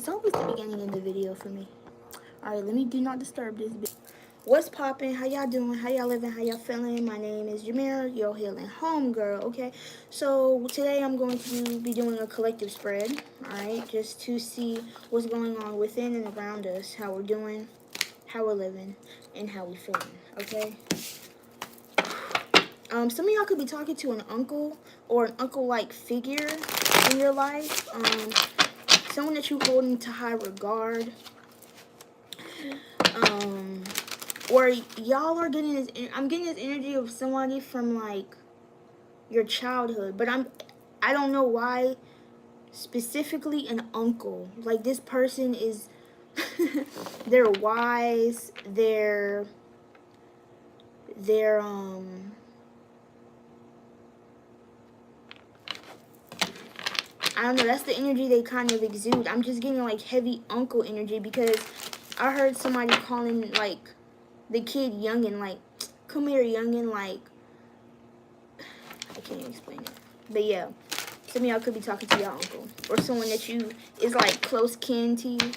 It's always the beginning of the video for me. Alright, let me do not disturb this bit. What's poppin'? How y'all doing? How y'all living? How y'all feeling? My name is Jamira, your healing homegirl, okay? So today I'm going to be doing a collective spread, alright? Just to see what's going on within and around us, how we're doing, how we're living, and how we feeling, okay? Some of y'all could be talking to an uncle or an uncle-like figure in your life. Someone that you hold into high regard. Or y'all are getting this, I'm getting this energy of somebody from like your childhood, but I don't know why specifically an uncle. Like this person is, they're wise, they're I don't know, that's the energy they kind of exude. I'm just getting like heavy uncle energy because I heard somebody calling like the kid youngin, like, come here youngin, like, I can't even explain it. But yeah, some of y'all could be talking to your uncle or someone that you is like close kin to you.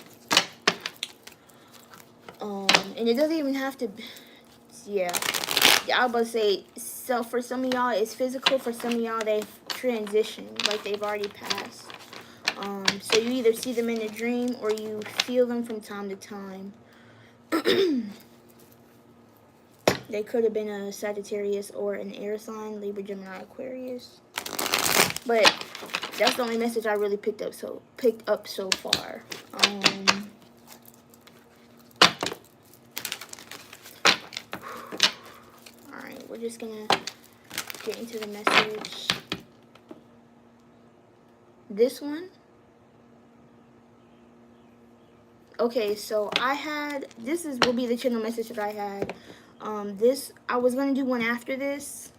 And it doesn't even have to, yeah, I was about to say, so for some of y'all it's physical, for some of y'all they've transitioned, like they've already passed. So you either see them in a dream or you feel them from time to time. They could have been a Sagittarius or an air sign, Libra, Gemini, Aquarius. But that's the only message I really picked up so far. Alright, we're just gonna get into the message. This one. Okay, so this will be the channel message that I had. I was gonna do one after this.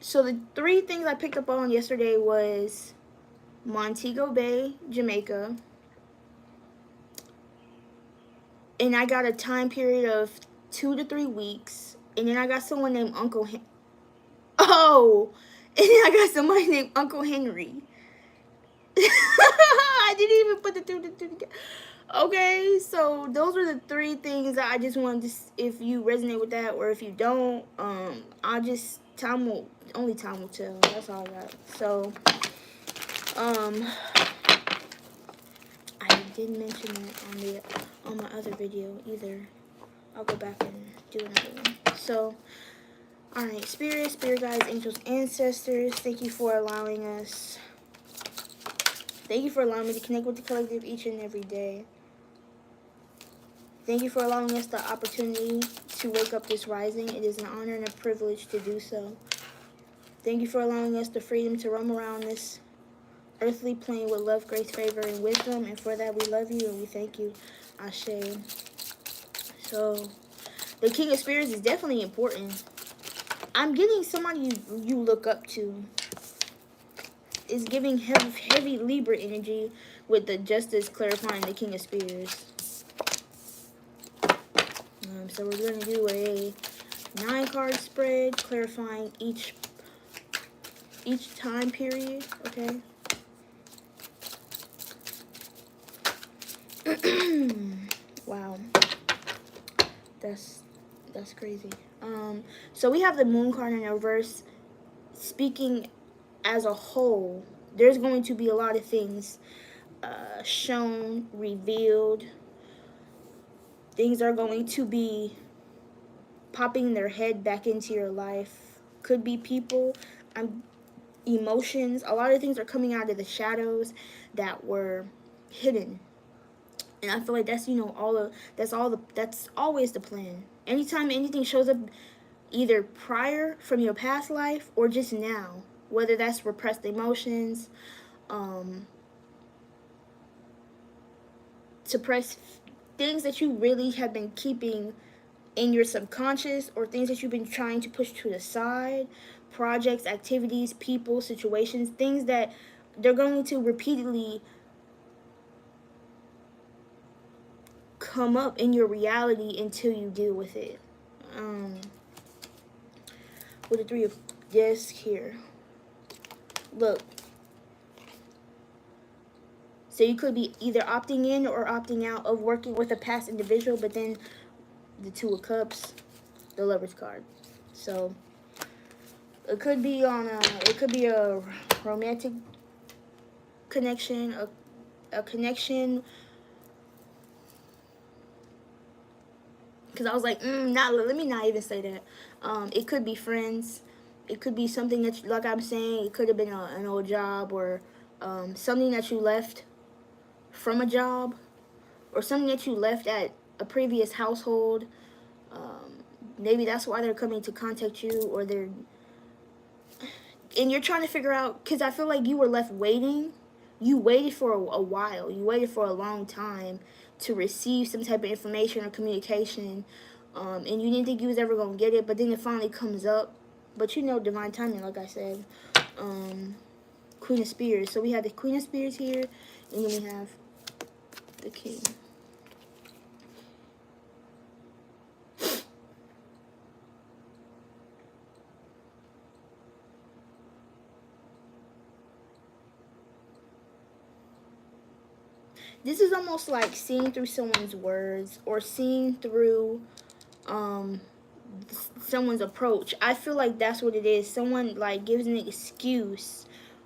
So the 3 things I picked up on yesterday was Montego Bay, Jamaica. And I got a time period of 2 to 3 weeks. And then I got someone named Uncle And then I got somebody named Uncle Henry. I didn't even put the 2 together. Okay, so those are the 3 things that I just wanted to, if you resonate with that or if you don't, only time will tell. That's all I got. So, I didn't mention that on my other video either. I'll go back and do another one. So, alright, spirit guides, angels, ancestors, thank you for allowing us. Thank you for allowing me to connect with the collective each and every day. Thank you for allowing us the opportunity to wake up this rising. It is an honor and a privilege to do so. Thank you for allowing us the freedom to roam around this earthly plane with love, grace, favor, and wisdom. And for that, we love you and we thank you. Ashe. So, the King of Spirits is definitely important. I'm getting somebody you look up to. Is giving heavy Libra energy with the Justice clarifying the King of Spears. So we're going to do a 9-card spread clarifying each time period, okay? Wow. That's crazy. So we have the Moon card in reverse. Speaking as a whole, there's going to be a lot of things shown, revealed. Things are going to be popping their head back into your life. Could be people, emotions. A lot of things are coming out of the shadows that were hidden. And I feel like that's, that's always the plan. Anytime anything shows up, either prior from your past life or just now, whether that's repressed emotions, suppressed things that you really have been keeping in your subconscious, or things that you've been trying to push to the side, projects, activities, people, situations, things that they're going to repeatedly come up in your reality until you deal with it. With the 3 of Discs here. Look. So you could be either opting in or opting out of working with a past individual, but then the Two of Cups, the Lover's card. So it could be a romantic connection, a connection. Because I was like, let me not even say that. It could be friends. It could be something that, like I'm saying, it could have been an old job, or something that you left from a job, or something that you left at a previous household. Maybe that's why they're coming to contact you, or and you're trying to figure out, because I feel like you were left waiting. You waited for a while. You waited for a long time to receive some type of information or communication, and you didn't think you was ever going to get it, but then it finally comes up. But you know, divine timing, like I said. Queen of Spears. So we have the Queen of Spears here, and then we have the King. This is almost like seeing through someone's words, or seeing through someone's approach. I feel like that's what it is. Someone like gives an excuse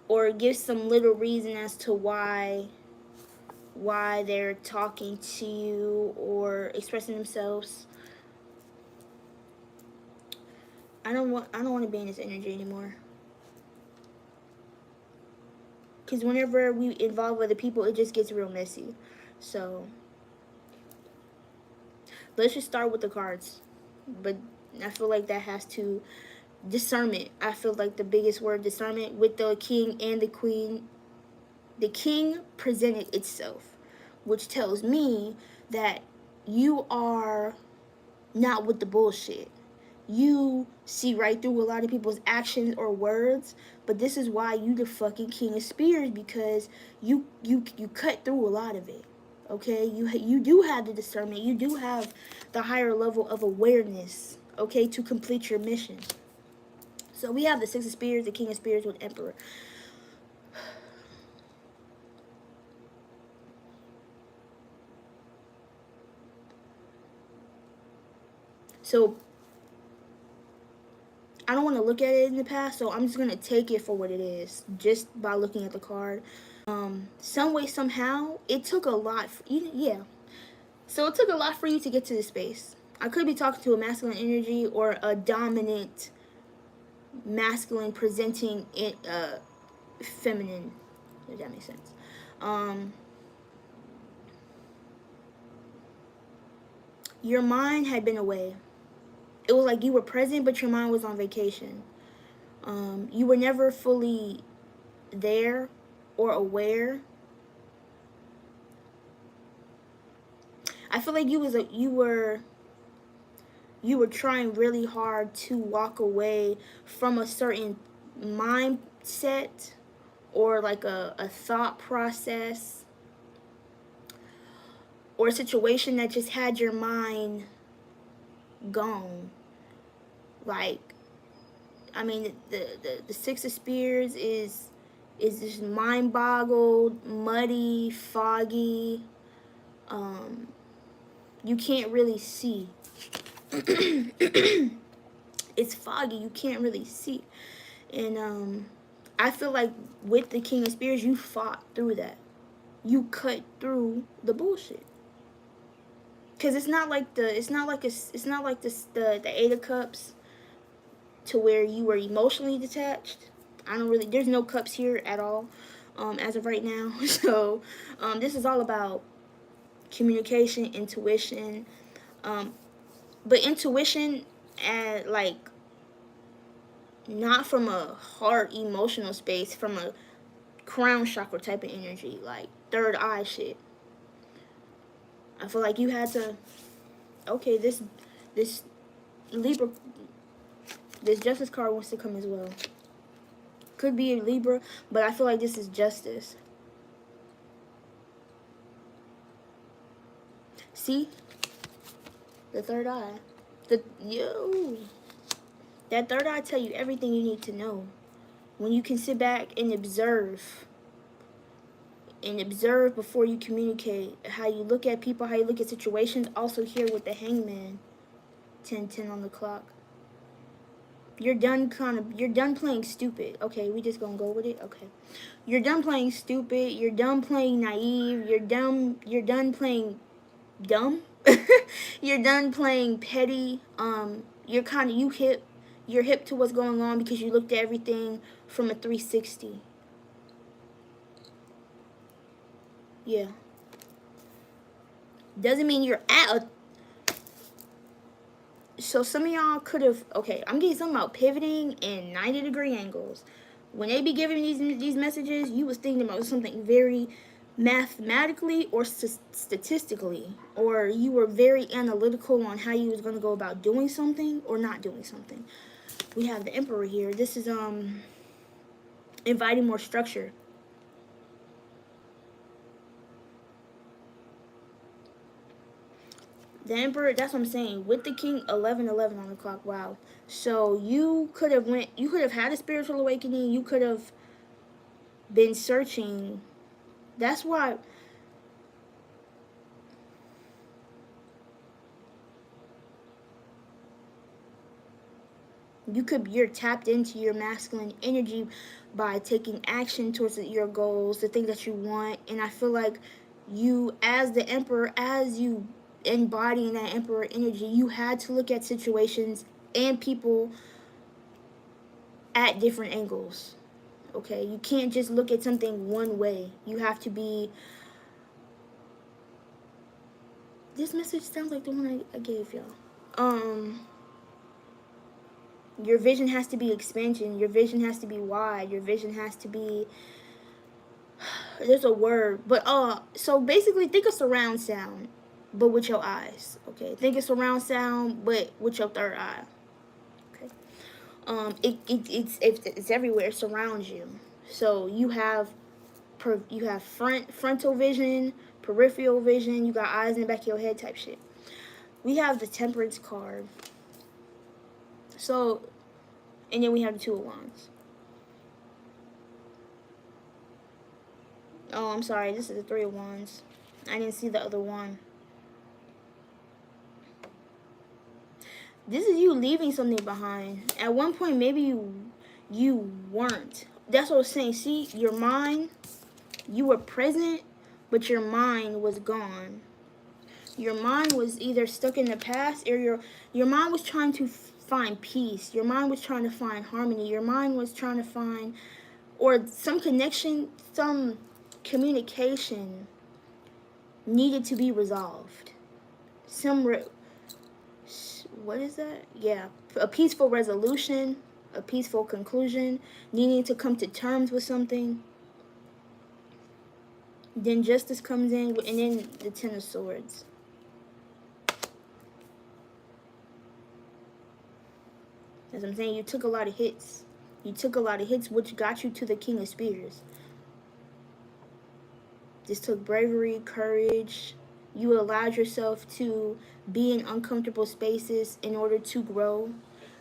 or gives some little reason as to why they're talking to you or expressing themselves. I don't want to be in this energy anymore. Because whenever we involve other people, it just gets real messy. So let's just start with the cards. But I feel like that has to discernment. I feel like the biggest word, discernment, with the King and the Queen. The King presented itself, which tells me that you are not with the bullshit. You see right through a lot of people's actions or words, but this is why you the fucking King of Spears, because you cut through a lot of it. Okay, you do have the discernment. You do have the higher level of awareness. Okay, to complete your mission. So we have the Six of Spears, the King of Spears with Emperor. So I don't want to look at it in the past, so I'm just going to take it for what it is, just by looking at the card. Some way, somehow, it took a lot. Yeah. So it took a lot for you to get to this space. I could be talking to a masculine energy or a dominant masculine presenting it, feminine, if that makes sense. Your mind had been away. It was like you were present, but your mind was on vacation. You were never fully there or aware. I feel like you were trying really hard to walk away from a certain mindset or like a thought process or a situation that just had your mind gone. Like, I mean, the Six of Spears is just mind boggled, muddy, foggy. You can't really see. It's foggy. You can't really see. And I feel like with the King of Spears, you fought through that. You cut through the bullshit. Cause it's not like the Eight of Cups, to where you were emotionally detached. There's no cups here at all, as of right now. So, this is all about communication, intuition, but intuition, like, not from a heart emotional space, from a crown chakra type of energy, like third eye shit. I feel like you had to, okay, this Libra, this Justice card wants to come as well. Could be a Libra, but I feel like this is justice. See? The third eye. That third eye tell you everything you need to know. When you can sit back and observe and observe before you communicate. How you look at people, how you look at situations. Also here with the Hangman, 10:10 on the clock. You're done playing stupid. Okay, we just gonna go with it. Okay, you're done playing stupid. You're done playing naive. You're done playing dumb. You're done playing petty. You're hip to what's going on because you looked at everything from a 360. Yeah. Doesn't mean you're at a. So some of y'all could have. Okay, I'm getting something about pivoting and 90-degree angles. When they be giving these messages, you was thinking about something very mathematically or statistically, or you were very analytical on how you was going to go about doing something or not doing something. We have the Emperor here. This is inviting more structure. The Emperor, that's what I'm saying. With the King, 11:11 on the clock. Wow. So you could have had a spiritual awakening. You could have been searching. That's why you're tapped into your masculine energy by taking action towards your goals, the things that you want. And I feel like you, as the Emperor, as you embodying that Emperor energy, you had to look at situations and people at different angles. Okay, you can't just look at something one way. You have to be. This message sounds like the one I gave y'all. Your vision has to be expansion. Your vision has to be wide. Your vision has to be. There's a word, but so basically, think of surround sound, but with your eyes. Okay, think of surround sound, but with your third eye. Okay. It's everywhere. It surrounds you. So you have frontal vision, peripheral vision. You got eyes in the back of your head type shit. We have the Temperance card. So, and then we have the Two of Wands. Oh, I'm sorry. This is the Three of Wands. I didn't see the other one. This is you leaving something behind. At one point, maybe you weren't. That's what I was saying. See, your mind, you were present, but your mind was gone. Your mind was either stuck in the past, or your mind was trying to find peace. Your mind was trying to find harmony. Your mind was trying to find, or some connection, some communication needed to be resolved. What is that? Yeah, a peaceful resolution, a peaceful conclusion, needing to come to terms with something. Then justice comes in, and then the Ten of Swords. As I'm saying, you took a lot of hits. You took a lot of hits, which got you to the King of Spears. This took bravery, courage. You allowed yourself to be in uncomfortable spaces in order to grow.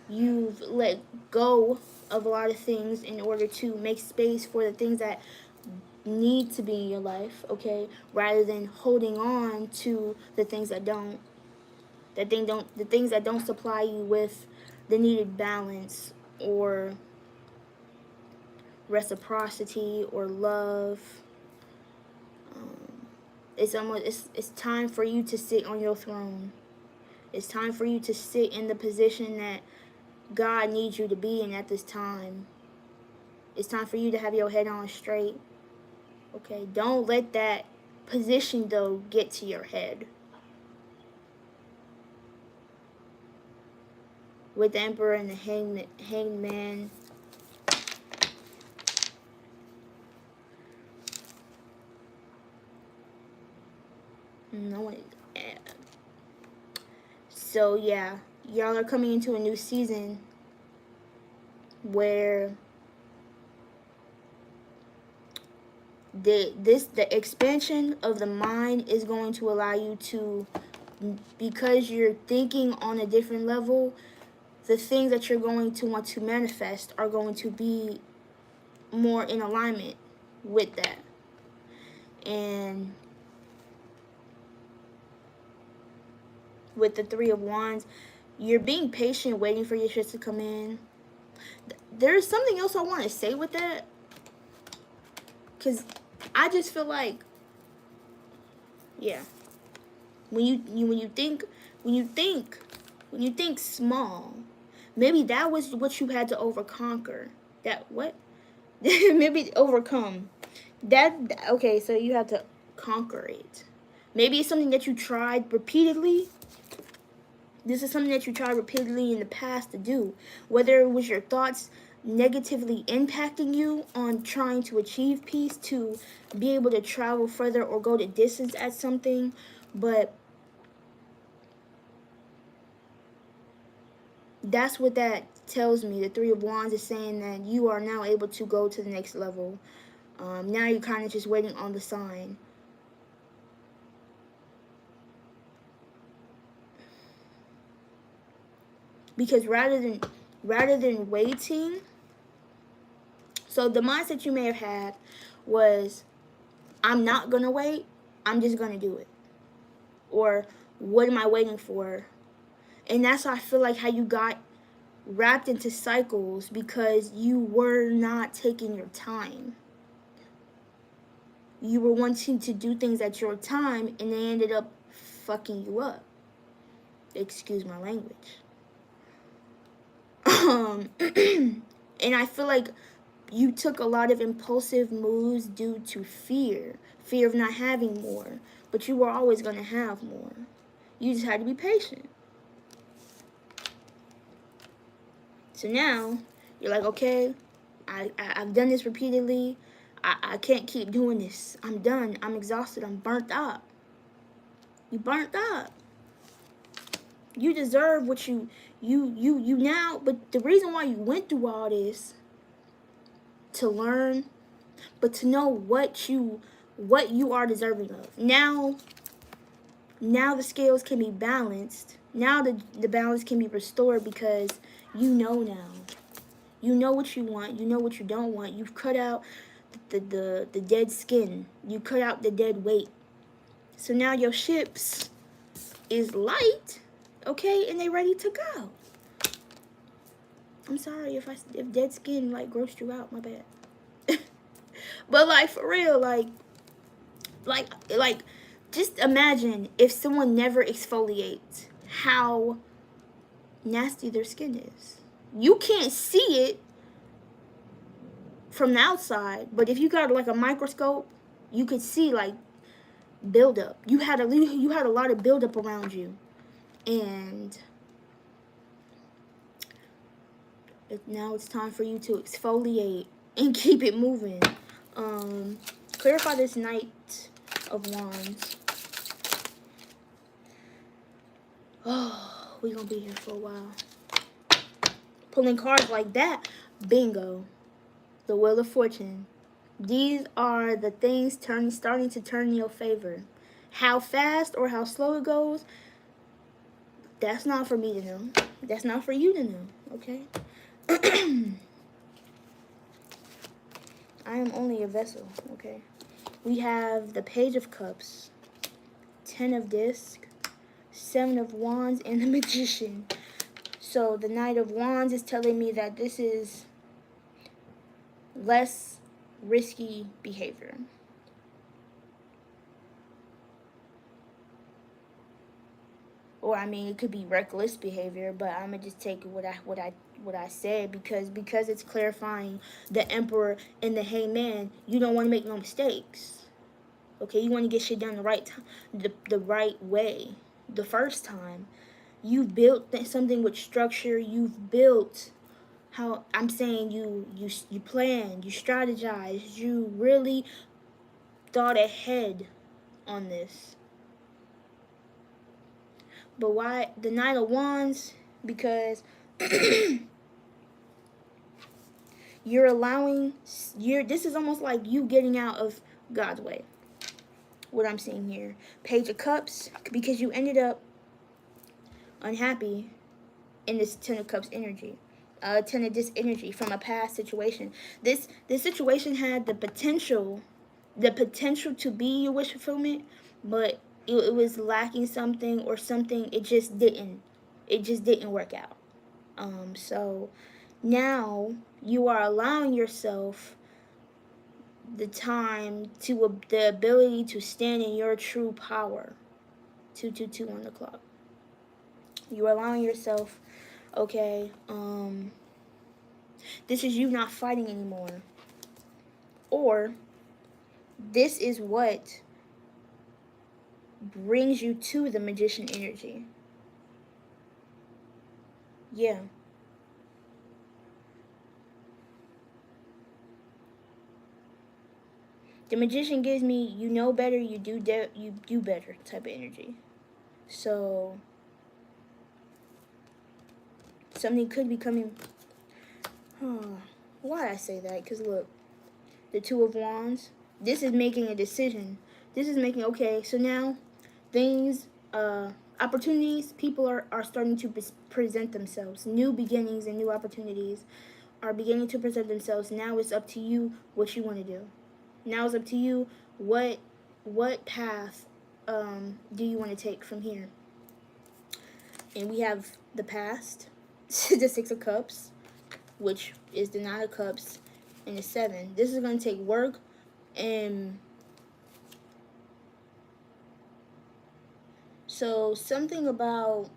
You've let go of a lot of things in order to make space for the things that need to be in your life, okay? Rather than holding on to the things that don't. The things that don't supply you with the needed balance or reciprocity or love. It's time for you to sit on your throne. It's time for you to sit in the position that God needs you to be in at this time. It's time for you to have your head on straight. Okay, don't let that position though get to your head. With the Emperor and the Hangman. No. So yeah, y'all are coming into a new season where the expansion of the mind is going to allow you to, because you're thinking on a different level, the things that you're going to want to manifest are going to be more in alignment with that. And with the Three of Wands, you're being patient, waiting for your shit to come in. There's something else I want to say with that, because I just feel like, yeah, when you think small, maybe that was what you had to overconquer. That what? Maybe overcome. That okay, so you have to conquer it. Maybe it's something that you tried repeatedly. This is something that you tried repeatedly in the past to do. Whether it was your thoughts negatively impacting you on trying to achieve peace, to be able to travel further or go the distance at something, but that's what that tells me. The Three of Wands is saying that you are now able to go to the next level. Now you're kind of just waiting on the sign. Because rather than waiting, so the mindset you may have had was, I'm not gonna wait, I'm just gonna do it. Or what am I waiting for? And that's how I feel like how you got wrapped into cycles, because you were not taking your time. You were wanting to do things at your time, and they ended up fucking you up. Excuse my language. And I feel like you took a lot of impulsive moves due to fear of not having more, but you were always going to have more. You just had to be patient. So now you're like, okay, I've done this repeatedly. I can't keep doing this. I'm done. I'm exhausted. I'm burnt up. You burnt up. You deserve what you now. But the reason why you went through all this, to learn, but to know what you are deserving of. Now the scales can be balanced. Now the balance can be restored, because you know now. You know what you want. You know what you don't want. You've cut out the dead skin. You cut out the dead weight. So now your ships is light, okay, and they ready to go. I'm sorry if dead skin like grossed you out. My bad. But like for real, like just imagine if someone never exfoliates, how nasty their skin is. You can't see it from the outside, but if you got like a microscope, you could see like buildup. You had a lot of buildup around you, and now it's time for you to exfoliate and keep it moving. Clarify this Knight of Wands. Oh, we're gonna be here for a while. Pulling cards like that, bingo. The Wheel of Fortune. These are the things starting to turn in your favor. How fast or how slow it goes, that's not for me to know. That's not for you to know, okay? I am only a vessel, okay? We have the Page of Cups, 10 of Discs, 7 of Wands, and the Magician. So the Knight of Wands is telling me that this is less risky behavior. Or I mean, it could be reckless behavior, but I'm gonna just take what I said, because it's clarifying the Emperor and the Hangman. You don't want to make no mistakes. Okay, you want to get shit done the right time, the right way, the first time. You've built something with structure. You've built how I'm saying you planned, you strategized, you really thought ahead on this. But why the Knight of Wands? Because you're allowing this is almost like you getting out of God's way. What I'm seeing here. Page of Cups, because you ended up unhappy in this 10 of Cups energy. 10 of Discs energy from a past situation. This situation had the potential the potential to be your wish fulfillment, but it was lacking something, or something, it just didn't work out. So now you are allowing yourself the time to the ability to stand in your true power. 222 on the clock. You're allowing yourself, okay, this is you not fighting anymore. Or this is what brings you to the magician energy. Yeah. The magician gives me, you know better, you do better type of energy. So something could be coming. Why I say that? Because look, the Two of Wands. This is making a decision. This is making, okay, so now things, opportunities, people are starting to present themselves. New beginnings and new opportunities are beginning to present themselves. Now it's up to you what you want to do. Now it's up to you what path do you want to take from here. And we have the past, the Six of Cups, which is the Nine of Cups, and the Seven. This is going to take work, and so something about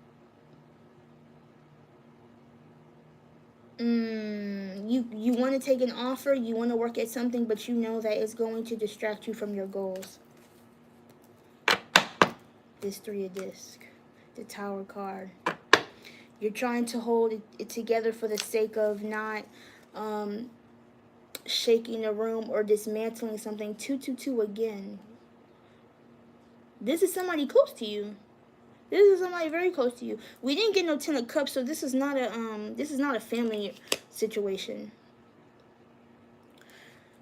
you want to take an offer, you want to work at something, but you know that it's going to distract you from your goals. This Three of Discs, the Tower card. You're trying to hold it together for the sake of not shaking the room or dismantling something. 222 again. This is somebody close to you. This is somebody very close to you. We didn't get no Ten of Cups, so this is not a family situation.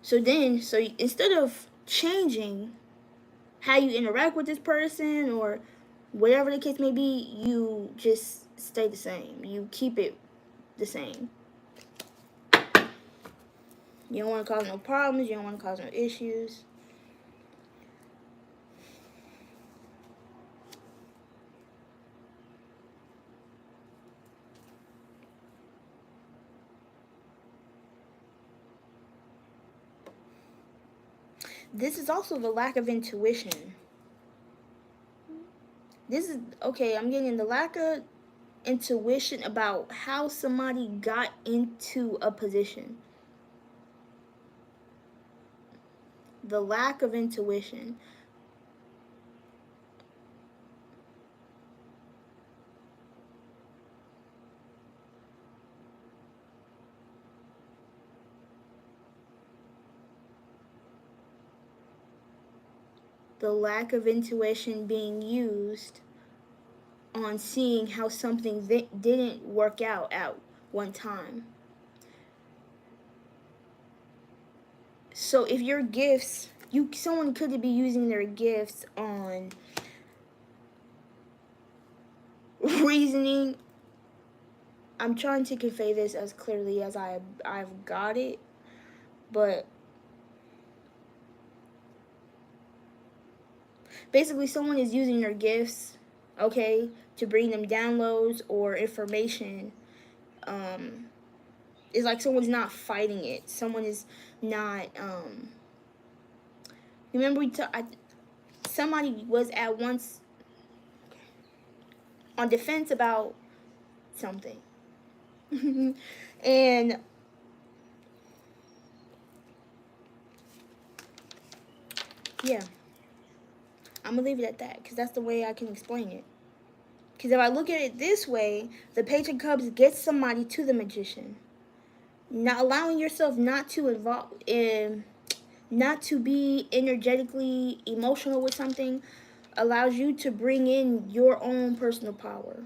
So instead of changing how you interact with this person or whatever the case may be, you just stay the same. You keep it the same. You don't want to cause no problems. You don't want to cause no issues. This is also the lack of intuition. This is, okay, I'm getting the lack of intuition about how somebody got into a position. The lack of intuition. The lack of intuition being used on seeing how something didn't work out at one time. So if your gifts, someone could be using their gifts on reasoning. I'm trying to convey this as clearly as I've got it, but basically someone is using their gifts, okay, to bring them downloads or information. It's like someone's not fighting it. Someone is not. Remember somebody was at once on defense about something, and yeah, I'm gonna leave it at that because that's the way I can explain it. Because if I look at it this way, the Page of Cups gets somebody to the Magician. Not allowing yourself not to involve in, not to be energetically emotional with something, allows you to bring in your own personal power.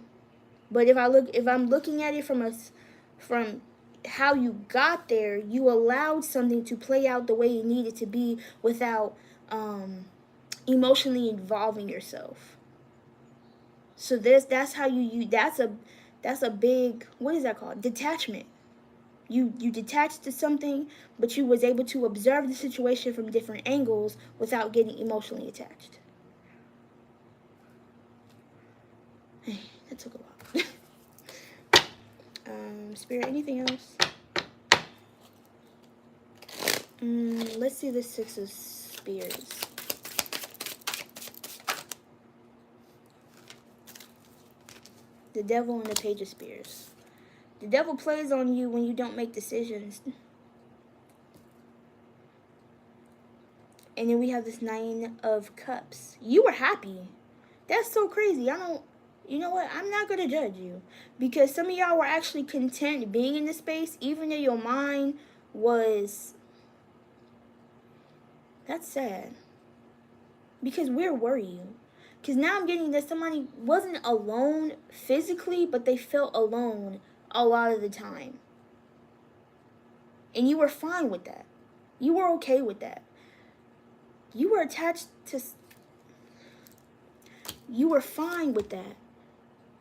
But if I'm looking at it from how you got there, you allowed something to play out the way it needed to be without emotionally involving yourself. So that's how that's a big, what is that called? Detachment. You detached to something, but you was able to observe the situation from different angles without getting emotionally attached. That took a while. Spirit, anything else? Let's see the Six of Spears. The Devil and the Page of Spears. The devil plays on you when you don't make decisions. And then we have this Nine of Cups. You were happy. That's so crazy. You know what? I'm not going to judge you. Because some of y'all were actually content being in this space, even though your mind was... That's sad. Because where were you? Because now I'm getting that somebody wasn't alone physically, but they felt alone a lot of the time. And you were fine with that. You were okay with that. You were attached to... You were fine with that.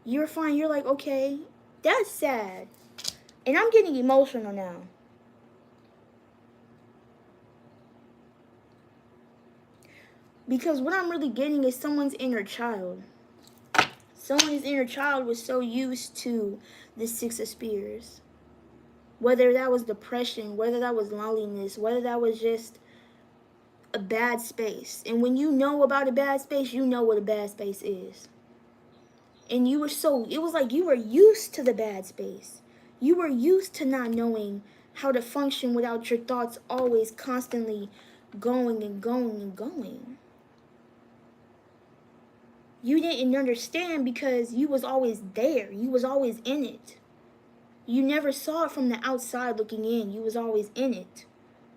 You were fine. You're like, okay, that's sad. And I'm getting emotional now. Because what I'm really getting is someone's inner child. Someone's inner child was so used to the Six of Spears. Whether that was depression, whether that was loneliness, whether that was just a bad space. And when you know about a bad space, you know what a bad space is. And you were so, it was like you were used to the bad space. You were used to not knowing how to function without your thoughts always constantly going and going and going. You didn't understand because you was always there. You was always in it. You never saw it from the outside looking in. You was always in it.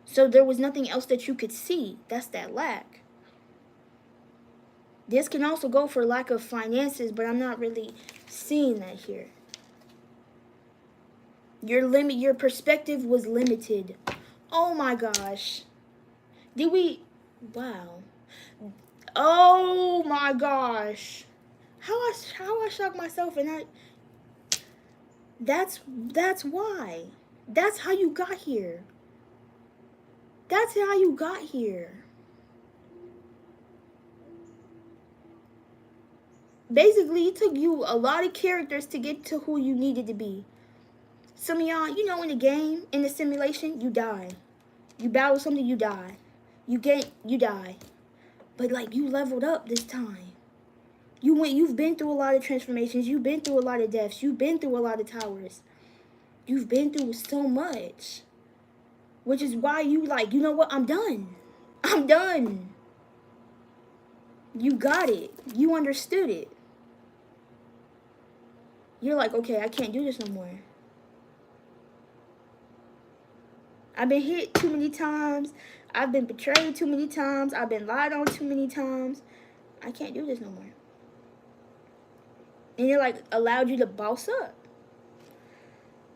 So there was nothing else that you could see. That's that lack. This can also go for lack of finances, but I'm not really seeing that here. Your perspective was limited. Oh my gosh. Did we... Wow. Oh my gosh. How I shocked myself and that's why. That's how you got here. That's how you got here. Basically, it took you a lot of characters to get to who you needed to be. Some of y'all, you know, in the game, in the simulation, you die. You battle something, you die. You die. But like you leveled up this time. You've been through a lot of transformations. You've been through a lot of deaths. You've been through a lot of towers. You've been through so much. Which is why you like, you know what? I'm done. I'm done. You got it. You understood it. You're like, okay, I can't do this no more. I've been hit too many times. I've been betrayed too many times. I've been lied on too many times. I can't do this no more. And it like allowed you to boss up.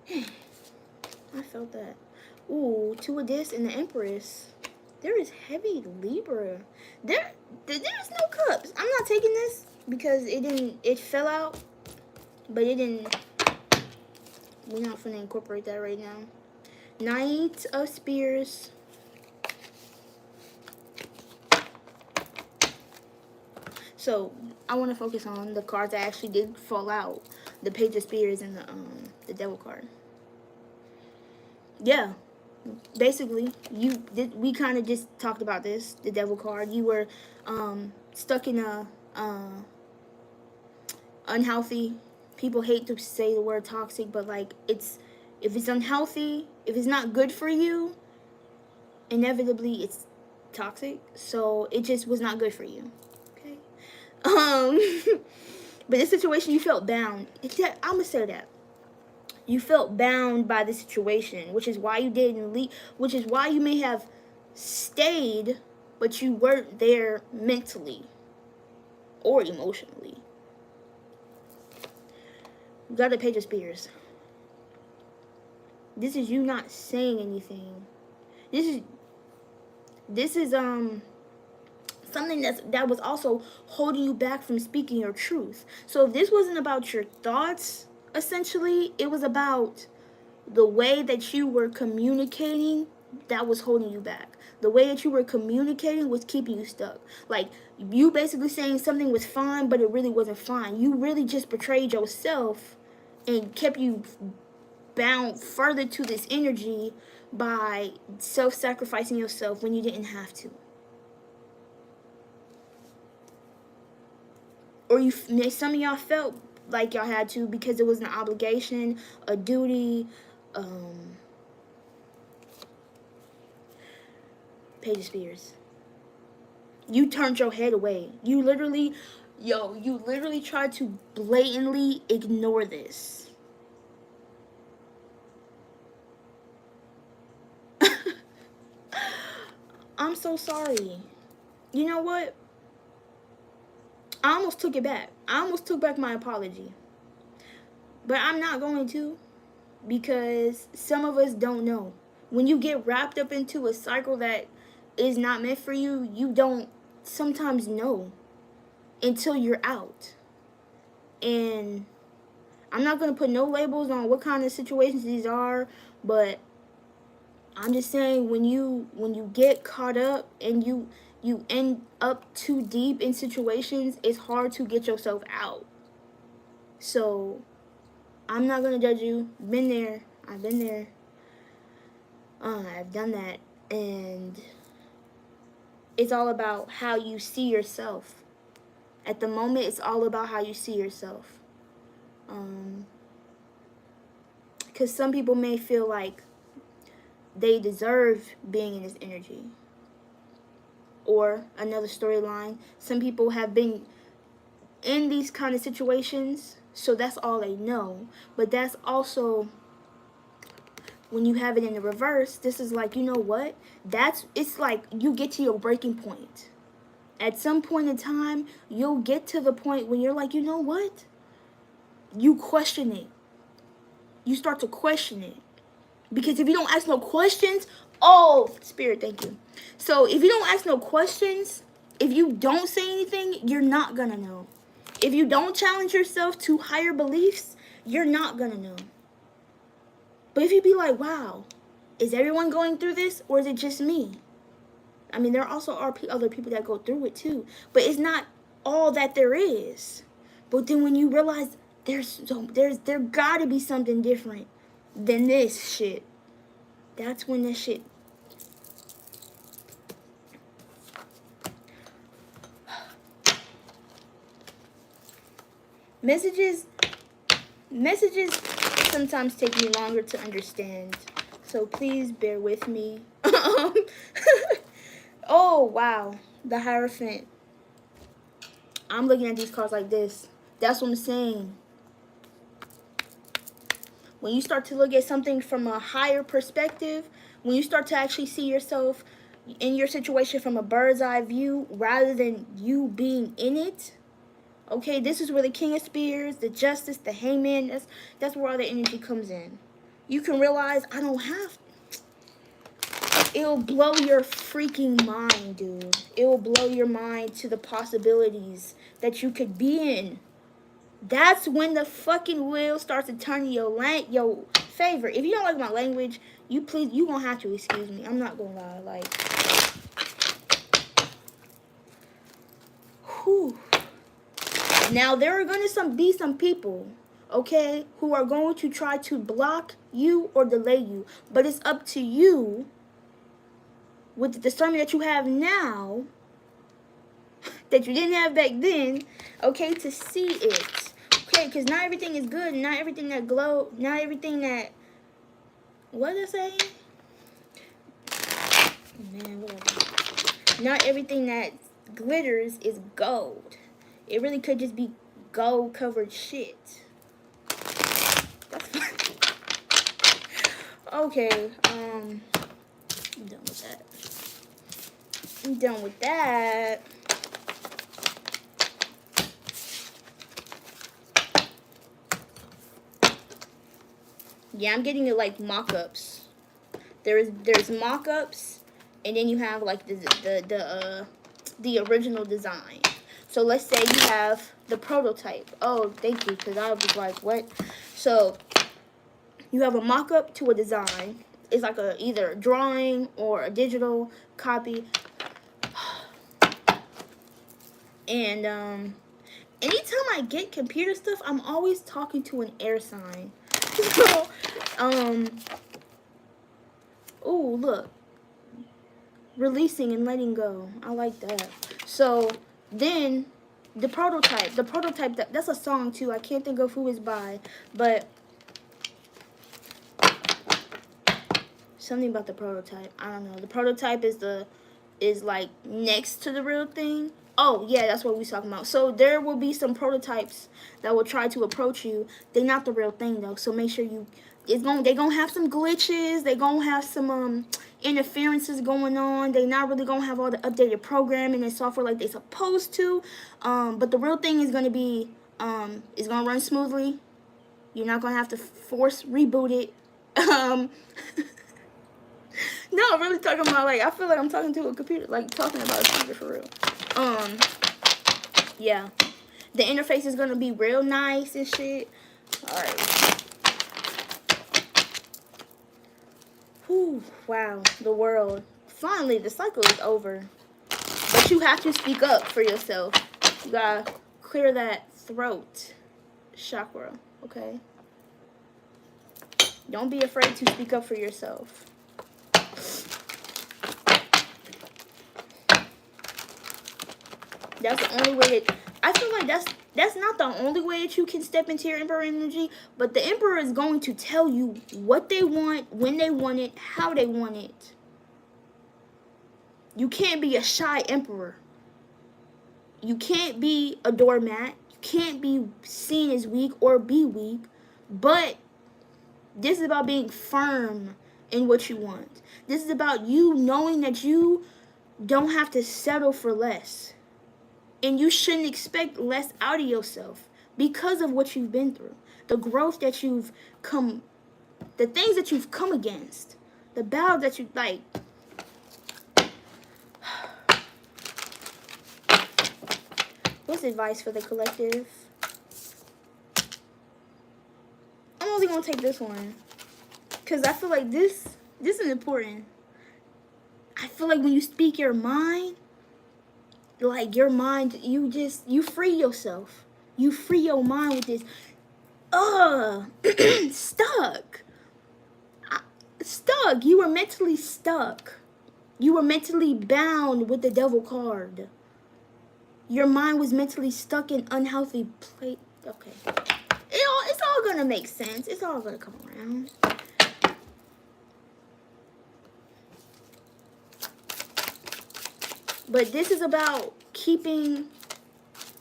I felt that. Ooh, two of this and the Empress. There is heavy Libra. There's no cups. I'm not taking this because it fell out. But it didn't. We're not gonna incorporate that right now. Knight of Spears. So I want to focus on the cards that actually did fall out. The Page of Spears and the Devil card. Yeah. Basically, we kind of just talked about this, the Devil card. You were stuck in a unhealthy. People hate to say the word toxic, but like if it's unhealthy, if it's not good for you, inevitably it's toxic. So it just was not good for you. Okay. But this situation, you felt bound. I'm gonna say that. You felt bound by the situation, which is why you didn't leave, which is why you may have stayed, but you weren't there mentally or emotionally. You got the Page of Spears. This is you not saying anything. This is something that was also holding you back from speaking your truth. So if this wasn't about your thoughts, essentially, it was about the way that you were communicating, that was holding you back. The way that you were communicating was keeping you stuck. Like, you basically saying something was fine, but it really wasn't fine. You really just betrayed yourself and kept you bound further to this energy by self-sacrificing yourself when you didn't have to. Or some of y'all felt like y'all had to because it was an obligation, a duty. Page of Spears. You turned your head away. You literally tried to blatantly ignore this. I'm so sorry. You know what? I almost took it back. I almost took back my apology. But I'm not going to, because some of us don't know. When you get wrapped up into a cycle that is not meant for you, you don't sometimes know until you're out. And I'm not going to put no labels on what kind of situations these are, but I'm just saying, when you get caught up and you end up too deep in situations, it's hard to get yourself out. So I'm not gonna judge you. Been there. I've been there. I've done that, and it's all about how you see yourself. At the moment, it's all about how you see yourself. Because some people may feel like they deserve being in this energy. Or another storyline, some people have been in these kind of situations, so that's all they know. But that's also, when you have it in the reverse, this is like, you know what? It's like you get to your breaking point. At some point in time, you'll get to the point when you're like, you know what? You question it. You start to question it. Because if you don't ask no questions, oh, Spirit, thank you. So if you don't ask no questions, if you don't say anything, you're not gonna know. If you don't challenge yourself to higher beliefs, you're not gonna know. But if you be like, wow, is everyone going through this, or is it just me? I mean, there also are other people that go through it too, but it's not all that there is. But then when you realize there gotta be something different than this shit, that's when this shit. Messages sometimes take me longer to understand, so please bear with me. Oh, wow. The Hierophant. I'm looking at these cards like this. That's what I'm saying. When you start to look at something from a higher perspective, when you start to actually see yourself in your situation from a bird's eye view rather than you being in it, okay, this is where the King of Spears, the Justice, the Hangman, that's where all the energy comes in. You can realize, I don't have. It'll blow your freaking mind, dude. It will blow your mind to the possibilities that you could be in. That's when the fucking wheel starts to turn your favor. If you don't like my language, you gonna have to excuse me. I'm not gonna lie, like, whew. Now there are gonna be some people, okay, who are going to try to block you or delay you, but it's up to you, with the discernment that you have now, that you didn't have back then, okay, to see it. Okay, because not everything is good, not everything that not everything that, what did I say? Man, whatever. Not everything that glitters is gold. It really could just be gold covered shit. That's fine. Okay, I'm done with that. I'm done with that. Yeah, I'm getting it like mock-ups. There's mock-ups, and then you have like the original design. So let's say you have the prototype. Oh, thank you, because I was like, what? So You have a mock-up to a design. It's like either a drawing or a digital copy. And anytime I get computer stuff, I'm always talking to an air sign. So, oh, look. Releasing and letting go. I like that. So, then, the prototype. The prototype, that's a song, too. I can't think of who it's by. But, something about the prototype. I don't know. The prototype is like next to the real thing. Oh, yeah, that's what we're talking about. So there will be some prototypes that will try to approach you. They're not the real thing, though. So make sure they're going to have some glitches. They're going to have some interferences going on. They're not really going to have all the updated programming and software like they're supposed to. But the real thing is going to be, it's going to run smoothly. You're not going to have to force reboot it. No, I'm really talking about, like, I feel like I'm talking to a computer, like, talking about a computer for real. Yeah. The interface is gonna be real nice and shit. Alright. Whew, wow. The world. Finally, the cycle is over. But you have to speak up for yourself. You gotta clear that throat chakra, okay? Don't be afraid to speak up for yourself. That's the only way that, I feel like that's not the only way that you can step into your Emperor energy, but the Emperor is going to tell you what they want, when they want it, how they want it. You can't be a shy Emperor. You can't be a doormat. You can't be seen as weak or be weak, but this is about being firm in what you want. This is about you knowing that you don't have to settle for less. And you shouldn't expect less out of yourself because of what you've been through. The growth that you've come, the things that you've come against, the battle that you, like. What's advice for the collective? I'm only going to take this one. Because I feel like this is important. I feel like when you speak your mind, like your mind, you free yourself. You free your mind with this. Stuck. Stuck. You were mentally stuck. You were mentally bound with the devil card. Your mind was mentally stuck in unhealthy place. Okay. It's all gonna make sense. It's all gonna come around. But this is about keeping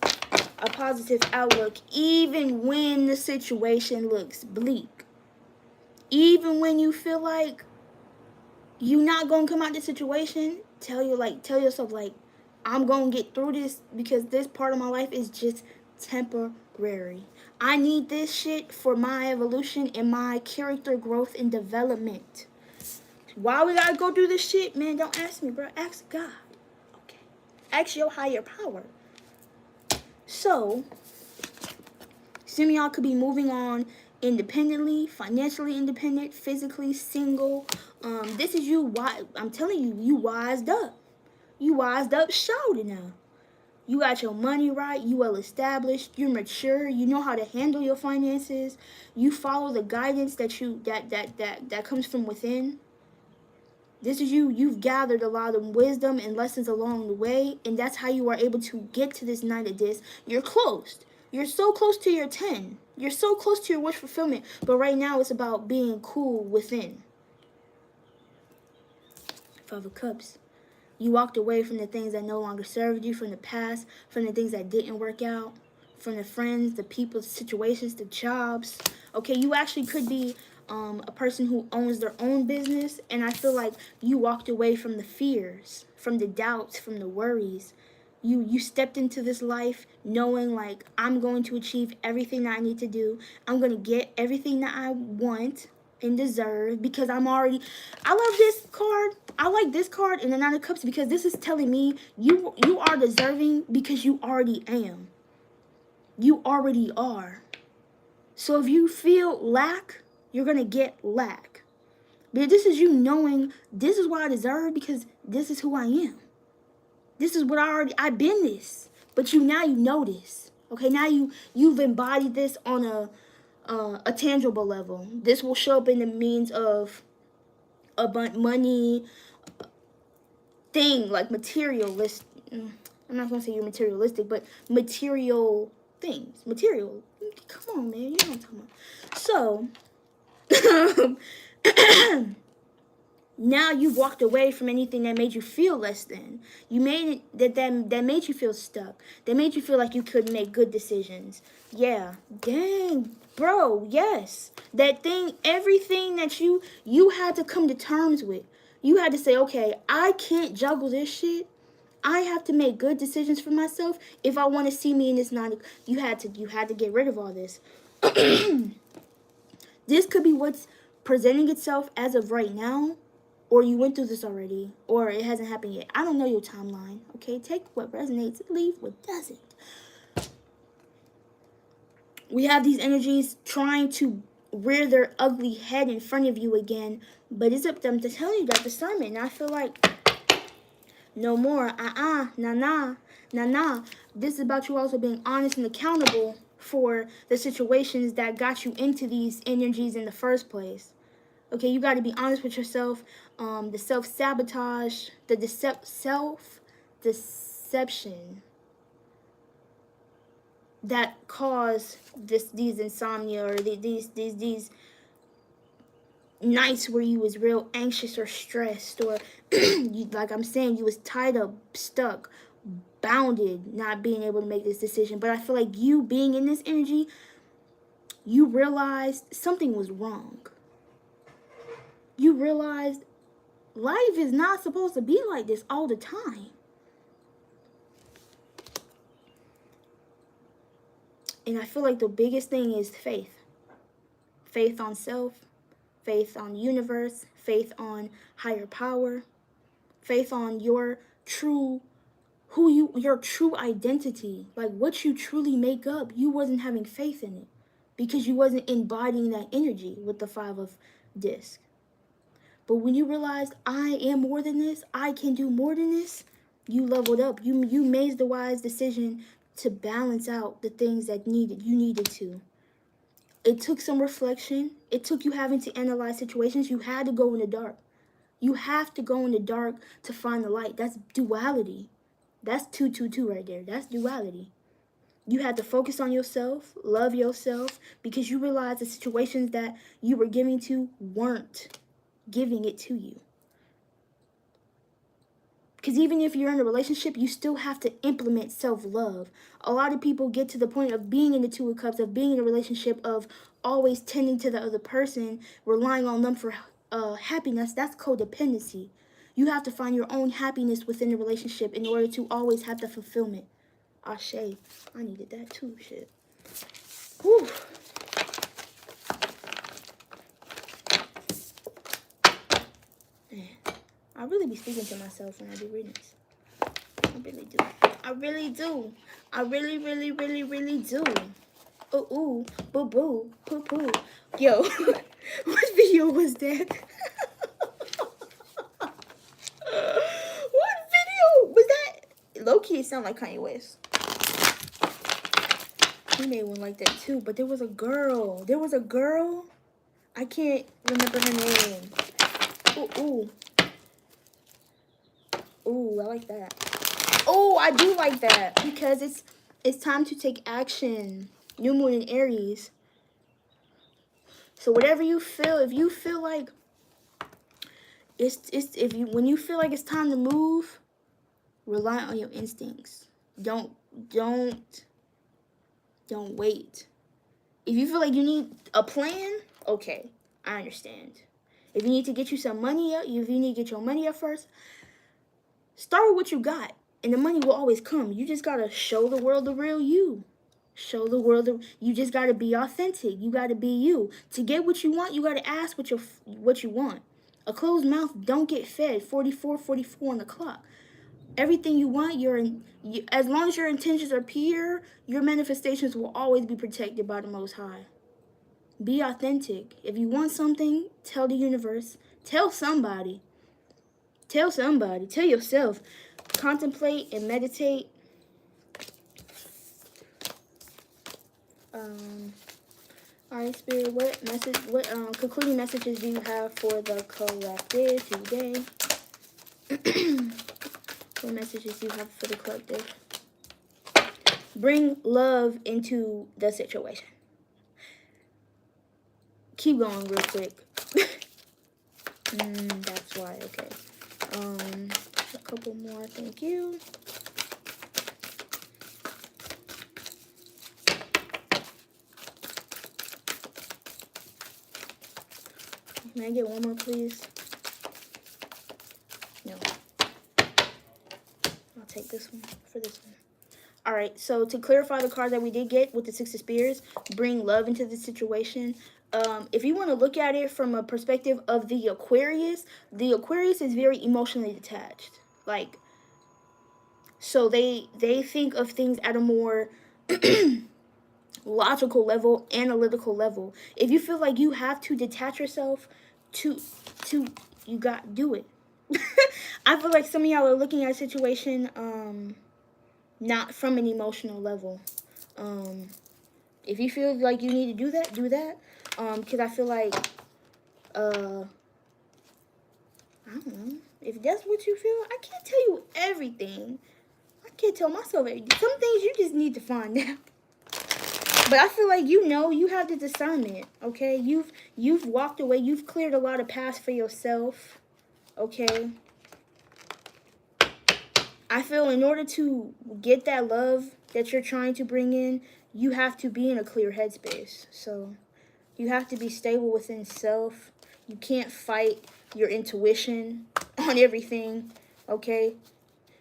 a positive outlook even when the situation looks bleak. Even when you feel like you're not going to come out of the situation, tell yourself, like, I'm going to get through this because this part of my life is just temporary. I need this shit for my evolution and my character growth and development. Why we got to go through this shit? Man, don't ask me, bro. Ask God. Ask your higher power. So, some of y'all could be moving on independently, financially independent, physically single. This is you. I'm telling you, you wised up. You wised up shouting now. You got your money right. You well established. You're mature. You know how to handle your finances. You follow the guidance that comes from within. This is you. You've gathered a lot of wisdom and lessons along the way, and that's how you are able to get to this Knight of Discs. You're close. You're so close to your 10. You're so close to your wish fulfillment, but right now it's about being cool within. Five of Cups. You walked away from the things that no longer served you, from the past, from the things that didn't work out, from the friends, the people, the situations, the jobs. Okay, you actually could be a person who owns their own business, and I feel like you walked away from the fears, from the doubts, from the worries. You stepped into this life knowing, like, I'm going to achieve everything that I need to do. I'm going to get everything that I want and deserve because I love this card. I like this card in the Nine of Cups because this is telling me you are deserving because you already am. You already are. So if you feel lack, you're going to get lack. But this is you knowing this is what I deserve because this is who I am. This is what I've been this. But now you know this. Okay, now you've embodied this on a tangible level. This will show up in the means of money, thing, like materialist. I'm not gonna say you're materialistic, but material things. Material. Come on, man. You know what I'm talking about. So now you've walked away from anything that made you feel less than. You made it that made you feel stuck. That made you feel like you couldn't make good decisions. Yeah. Dang, bro, yes. That thing, everything that you had to come to terms with. You had to say, okay, I can't juggle this shit. I have to make good decisions for myself if I want to see me in this you had to get rid of all this. This could be what's presenting itself as of right now, or you went through this already, or it hasn't happened yet. I don't know your timeline, okay? Take what resonates, leave what doesn't. We have these energies trying to rear their ugly head in front of you again, but it's up to them to tell you that discernment. And I feel like no more. Nah. This is about you also being honest and accountable for the situations that got you into these energies in the first place. Okay, you got to be honest with yourself. The self-sabotage, the self-deception that cause these insomnia or these nights where you was real anxious or stressed, or like I'm saying, you was tied up, stuck, bounded, not being able to make this decision. But I feel like you being in this energy, you realized something was wrong. You realized life is not supposed to be like this all the time. And I feel like the biggest thing is faith. Faith on self, faith on the universe, faith on higher power, faith on your true identity, like what you truly make up. You wasn't having faith in it because you wasn't embodying that energy with the 5 of disc. But when you realized I am more than this, I can do more than this, you leveled up. You made the wise decision to balance out the things that you needed to. It took some reflection. It took you having to analyze situations. You had to go in the dark. You have to go in the dark to find the light. That's duality. That's 222 right there. That's duality. You had to focus on yourself, love yourself, because you realized the situations that you were giving to weren't giving it to you. Because even if you're in a relationship, you still have to implement self-love. A lot of people get to the point of being in the 2 of Cups, of being in a relationship, of always tending to the other person, relying on them for happiness. That's codependency. You have to find your own happiness within the relationship in order to always have the fulfillment. Ashe. I needed that too, shit. Whew. Man, I really be speaking to myself when I do readings. I really do. I really do. I really, really, really, really do. Ooh, boo, boo, poo, poo. Yo, what video was that? What video was that? Low-key, it sounded like Kanye West. He made one like that too, but there was a girl. I can't remember her name. Ooh. Ooh, I like that. Oh, I do like that because it's time to take action. New moon in Aries. So whatever you feel, if you feel like when you feel like it's time to move, rely on your instincts. Don't wait. If you feel like you need a plan, okay, I understand. If you need to get you some money up, if you need to get your money up first, start with what you got, and the money will always come. You just gotta show the world the real you. You just gotta be authentic. You gotta be you. To get what you want, you gotta ask what you want. A closed mouth don't get fed. 44 on the clock. Everything you want, as long as your intentions are pure, your manifestations will always be protected by the Most High. Be authentic. If you want something, tell the universe. Tell somebody. Tell somebody. Tell yourself. Contemplate and meditate. Alright, Spirit, what concluding messages do you have for the collective today? What messages do you have for the collective? Bring love into the situation. Keep going real quick. That's why, okay. A couple more, thank you. May I get one more, please? No. I'll take this one for this one. All right, so to clarify the card that we did get with the Six of Spears, bring love into the situation. If you want to look at it from a perspective of the Aquarius is very emotionally detached. Like, so they think of things at a more logical level, analytical level. If you feel like you have to detach yourself to you got do it. I feel like some of y'all are looking at a situation not from an emotional level. If you feel like you need to do that, do that. Because I feel like I don't know. If that's what you feel, I can't tell you everything. I can't tell myself everything. Some things you just need to find out. But I feel like you have the discernment, okay? You've walked away. You've cleared a lot of paths for yourself, okay? I feel in order to get that love that you're trying to bring in, you have to be in a clear headspace. So you have to be stable within self. You can't fight your intuition on everything, okay?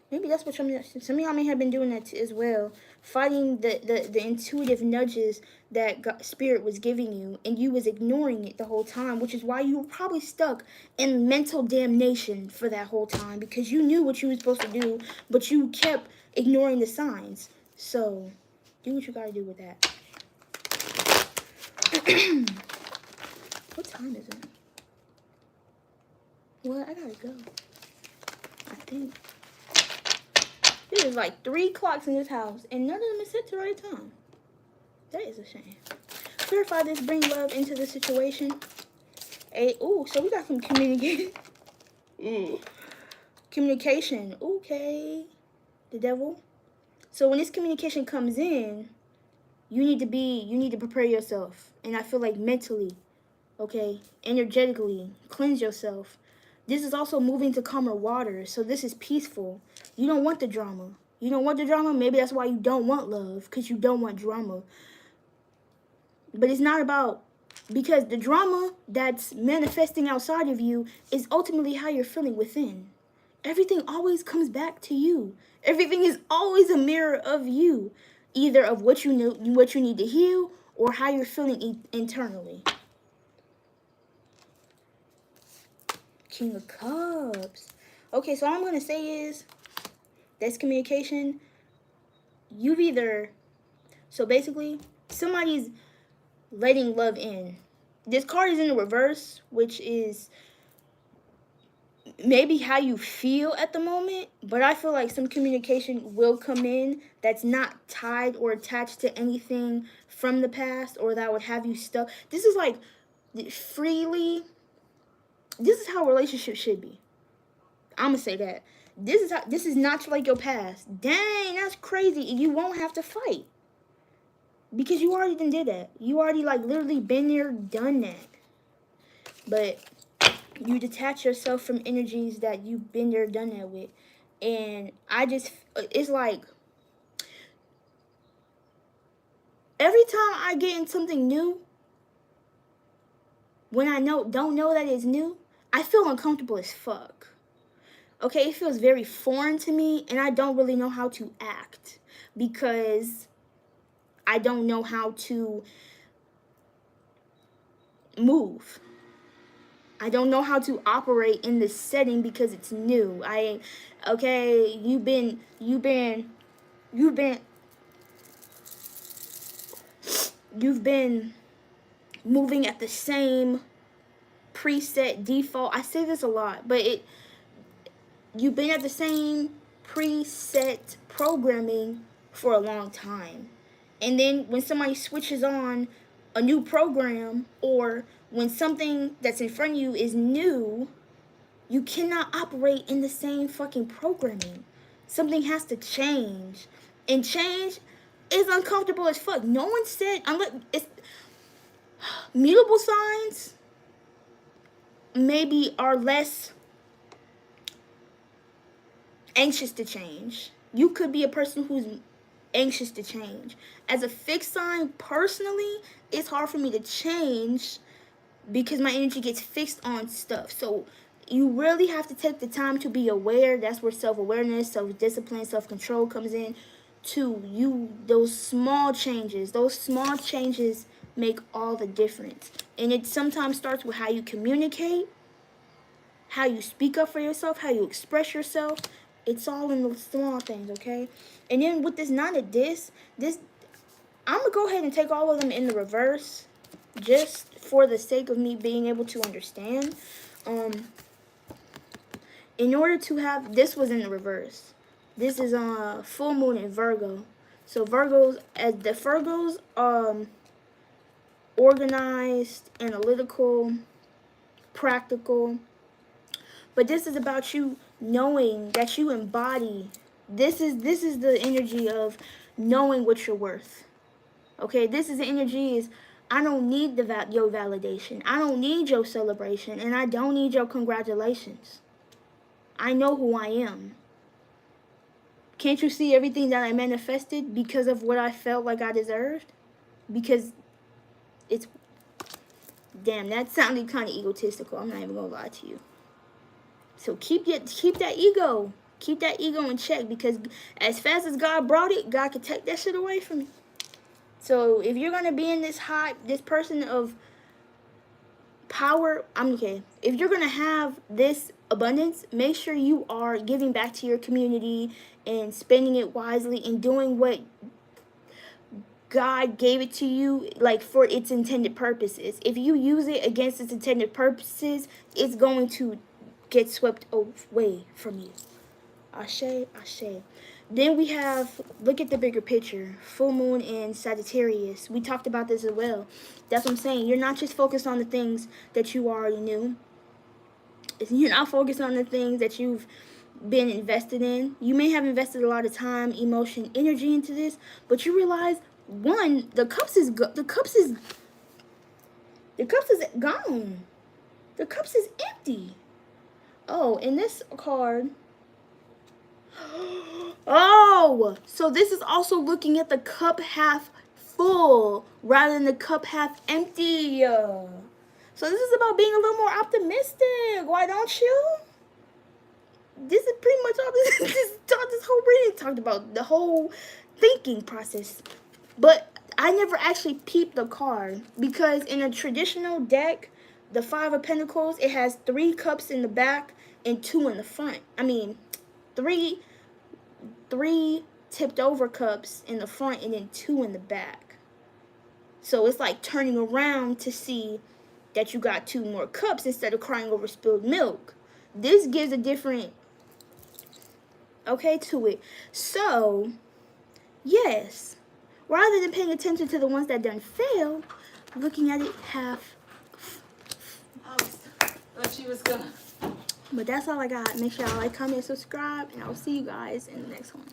Maybe that's what some of y'all may have been doing that as well. Fighting the intuitive nudges that Spirit was giving you, and you was ignoring it the whole time, which is why you were probably stuck in mental damnation for that whole time, because you knew what you were supposed to do, but you kept ignoring the signs. So, do what you gotta do with that. What time is it? Well, I gotta go. I think. There's like 3 clocks in this house, and none of them is set to the right time. That is a shame. Clarify this, bring love into the situation. Ooh, so we got some communication. Communication, okay. The devil. So when this communication comes in, you need to prepare yourself. And I feel like mentally, okay, energetically, cleanse yourself. This is also moving to calmer waters, so this is peaceful. You don't want the drama. You don't want the drama? Maybe that's why you don't want love, because you don't want drama. But it's not about, because the drama that's manifesting outside of you is ultimately how you're feeling within. Everything always comes back to you. Everything is always a mirror of you, either of what you know, what you need to heal, or how you're feeling internally. King of Cups. Okay, so all I'm going to say is, that's communication. You've either, so basically, somebody's letting love in. This card is in the reverse, which is maybe how you feel at the moment, but I feel like some communication will come in that's not tied or attached to anything from the past, or that would have you stuck. This is like freely. This is how relationships should be. I'm gonna say that. This is not like your past. Dang, that's crazy. You won't have to fight, because you already did that. You already like literally been there, done that. But you detach yourself from energies that you've been there, done that with. And it's like, every time I get in something new, when I don't know that it's new, I feel uncomfortable as fuck. Okay, it feels very foreign to me, and I don't really know how to act, because I don't know how to move. I don't know how to operate in this setting because it's new. You've been moving at the same preset default. I say this a lot, but you've been at the same preset programming for a long time. And then when somebody switches on a new program, or when something that's in front of you is new, you cannot operate in the same fucking programming. Something has to change. And change is uncomfortable as fuck. No one said, unless it's mutable signs maybe are less anxious to change. You could be a person who's anxious to change. As a fixed sign, personally, it's hard for me to change because my energy gets fixed on stuff. So you really have to take the time to be aware. That's where self-awareness, self-discipline, self-control comes in. To you, those small changes make all the difference. And it sometimes starts with how you communicate, how you speak up for yourself, how you express yourself. It's all in the small things, okay? And then with this 9 of this, I'm going to go ahead and take all of them in the reverse, just for the sake of me being able to understand. In order to have, this was in the reverse. This is full moon in Virgo. So Virgos, as the Virgos, organized, analytical, practical. But this is about you knowing that you embody. This is the energy of knowing what you're worth. Okay, this is the energy is, I don't need your validation. I don't need your celebration. And I don't need your congratulations. I know who I am. Can't you see everything that I manifested because of what I felt like I deserved? Because it's, damn, that sounded kind of egotistical. I'm not even going to lie to you. So keep that ego. Keep that ego in check, because as fast as God brought it, God could take that shit away from you. So if you're going to be in this person of power, if you're going to have this abundance, make sure you are giving back to your community and spending it wisely and doing what God gave it to you, like, for its intended purposes. If you use it against its intended purposes, it's going to get swept away from you. Ashe, ashe. Then we have, look at the bigger picture. Full moon in Sagittarius. We talked about this as well. That's what I'm saying. You're not just focused on the things that you already knew. You're not focused on the things that you've been invested in. You may have invested a lot of time, emotion, energy into this, but you realize, one, the cups is gone. The cups is empty. Oh, and this card. Oh, so this is also looking at the cup half full rather than the cup half empty. So this is about being a little more optimistic. Why don't you? This is pretty much all this whole reading talked about, the whole thinking process. But I never actually peeped the card, because in a traditional deck, the 5 of Pentacles, it has 3 cups in the back and 2 in the front. I mean, three tipped over cups in the front and then 2 in the back. So it's like turning around to see that you got 2 more cups instead of crying over spilled milk. This gives a different, to it. So, yes, rather than paying attention to the ones that done fail, looking at it half. I thought she was gonna. But that's all I got. Make sure y'all like, comment, subscribe, and I'll see you guys in the next one.